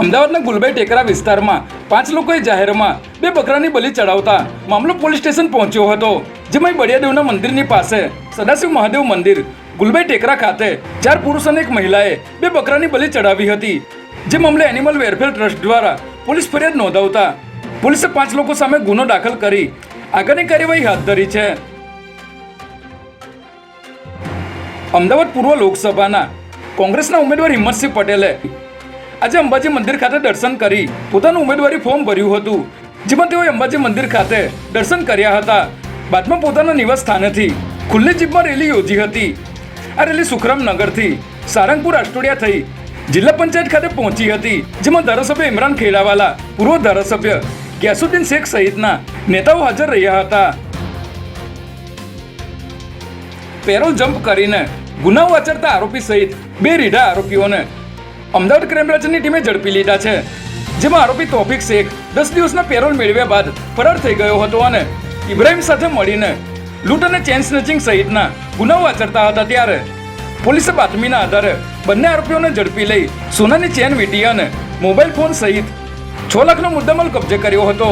અમદાવાદના ગુલબાઈ ટેકરા વિસ્તારમાં 5 લોકોએ જાહેરમાં 2 બકરાની બલિ ચડાવતા મામલો પોલીસ સ્ટેશન પહોંચ્યો હતો, જેમાં બળિયાદેવના મંદિરની પાસે સદાશિવ મહાદેવ મંદિર ગુલબાઈ ટેકરા ખાતે 4 પુરુષ અને 1 મહિલાએ 2 બકરાની બલિ ચડાવી હતી, જે મામલે એનિમલ વેલફેર ટ્રસ્ટ દ્વારા પોલીસ ફરિયાદ નોંધાવતા પોલીસે 5 લોકો સામે ગુનો દાખલ કરી આગળની કાર્યવાહી હાથ ધરી છે. અમદાવાદ પૂર્વ લોકસભાના કોંગ્રેસના ઉમેદવાર હિંમતસિંહ પટેલે આજે અંબાજી મંદિર ખાતે દર્શન કરી પોતાનું ઉમેદવારી ફોર્મ ભર્યું હતું, જેમાં તેઓએ અંબાજી મંદિર ખાતે દર્શન કર્યા હતા. બાદમાં પોતાના નિવાસ સ્થાનેથી ખુલ્લી જીપમાં રેલી યોજી હતી. આ રેલી સુખરામનગરથી સારંગપુર આસ્ટોડિયા થઈ જિલ્લા પંચાયત ખાતે પહોંચી હતી, જેમાં ધારાસભ્ય ઇમરાન ખેડાવાલા, પૂર્વ ધારાસભ્ય ગ્યાસુદ્દીન શેખ સહિતના નેતાઓ હાજર રહ્યા હતા. પેરોલ જમ્પ કરીને ગુનાઓ આચરતા આરોપી સહિત 2 રીઢા આરોપીઓને અમદાવાદ ક્રાઇમ બ્રાન્ચની ટીમે ઝડપી લીધા છે, જેમાં આરોપી તોફિક શેખ 10 દિવસના પેરોલ મેળવ્યા બાદ ફરાર થઈ ગયો હતો અને ઇબ્રાહિમ સાથે મળીને લૂંટ અને ચેન સ્નેચિંગ સહિતના ગુનાઓ આચરતા હતા. ત્યારે પોલીસે બાતમીના આધારે બંને આરોપીઓને ઝડપી લઈ સોનાની ચેન વીંટી અને મોબાઈલ ફોન સહિત 6 લાખનો મુદ્દામાલ કબજે કર્યો હતો.